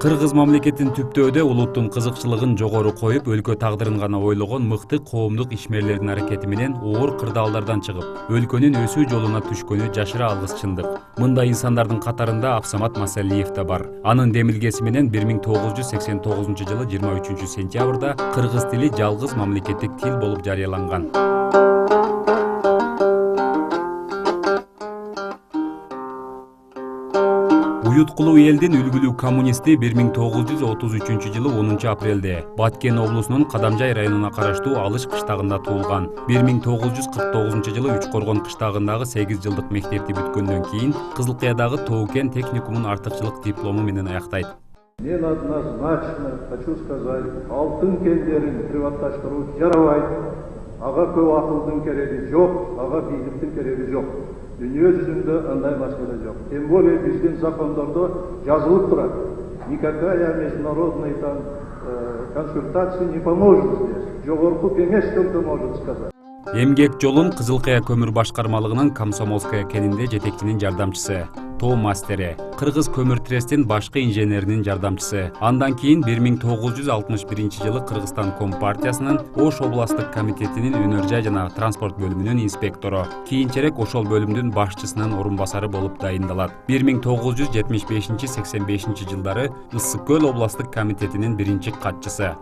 Кыргыз мамлекетин түптөөдө улуттун кызыкчылыгын жогору коюп, өлкө тагдырын гана ойлогон мыкты коомдук ишмерлердин аракети менен оор кырдаалдардан чыгып, өлкөнүн өсүү жолуна түшкөнү жашыра алгыс чындык. Мындай инсандардын катарында Абсамат Масалиев да бар. Анын демилгеси менен 1989 жылы 23 сентябрда кыргыз тили жалгыз мамлекеттик тил болуп жарыяланган. Уюткулуу элдин үлгүлүү коммунисти 1933 жылы 10 апрелде Баткен облусунун Кадамжай районуна караштуу Алыш кыштагында туулган. 1949 жылы Үч Коргон кыштагындагы 8 жылдык мектепти бүткөндөн кийин Кызылкыядагы Тоо-Кен техникумун артыкчылык диплому менен аяктайт. Мен однозначно хочу сказать, алтын кендерин приватташтыруу жарабайт. Ага көп акылдын кереги жок, ага бийликтин кереги жок. Dünya yüzünde андай маселе жоқ. Тем более биздин закондордо жазылып турат. Никакая международная консультация не поможет здесь. Жогорку кеңеш только может сказать. Эмгек жолун Кызылкыя көмүр башкармалыгынын Комсомольская кенинде жетекчинин жардамчысы, тоо мастери, Кыргыз көмүр трестин башкы инженеринин жардамчысы. Андан кийин 1961 жылы Кыргызстан Компартиясынын Ош областтык комитетинин өнөр жай жана транспорт бөлүмүнүн инспектору, кийинчерээк ошол бөлүмдүн башчысынын орун басары болуп дайындалат. 1975-85 жылдары Ысык көл областтык комитетинин биринчи катчысы.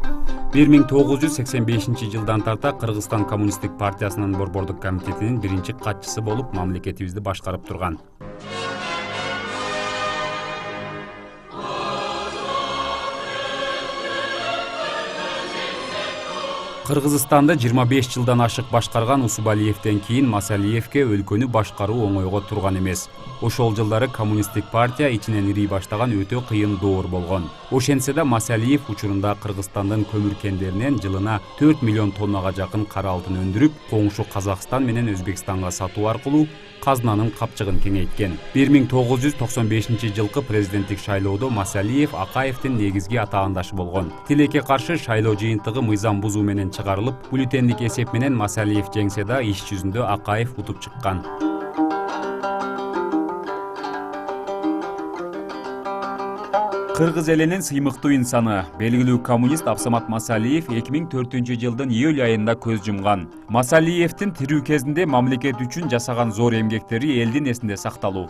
1985 жылдан тарта Кыргызстан коммунисттик партиясынын борбордук комитетинин биринчи катчысы болуп мамлекетибизди башкарып турган. Кыргызстанды 25 жылдан ашык башкарган Усубалиевден кийин Масалиевке өлкөнү башкаруу оңойго турган эмес. Ошол жылдары коммунисттик партия ичинен ирий баштаган өтө кыйын доор болгон. Ошентсе да Масалиев учурунда Кыргызстандын көмүр кендеринен жылына 4 миллион тоннага жакын кара алтын өндүрүп, коңшу Казакстан менен Өзбекстанга сатуу аркылуу казынанын капчыгын кеңейткен. 1995 жылкы президенттик шайлоодо Масалиев Акаевдин негизги атаандашы болгон. Тилекке каршы шайлоо жыйынтыгы мыйзам бузуу менен чыгарылып, бюллетендик эсеп менен Масалиев жеңсе да иш жүзүндө Акаев утуп чыккан. Кыргыз элинин сыймыктуу инсаны, белгилүү коммунист Абсамат Масалиев 2004 жылдын июль айында көз жумган. Масалиевдин тирүү кезинде мамлекет үчүн жасаган зор эмгектери элдин эсинде сакталуу.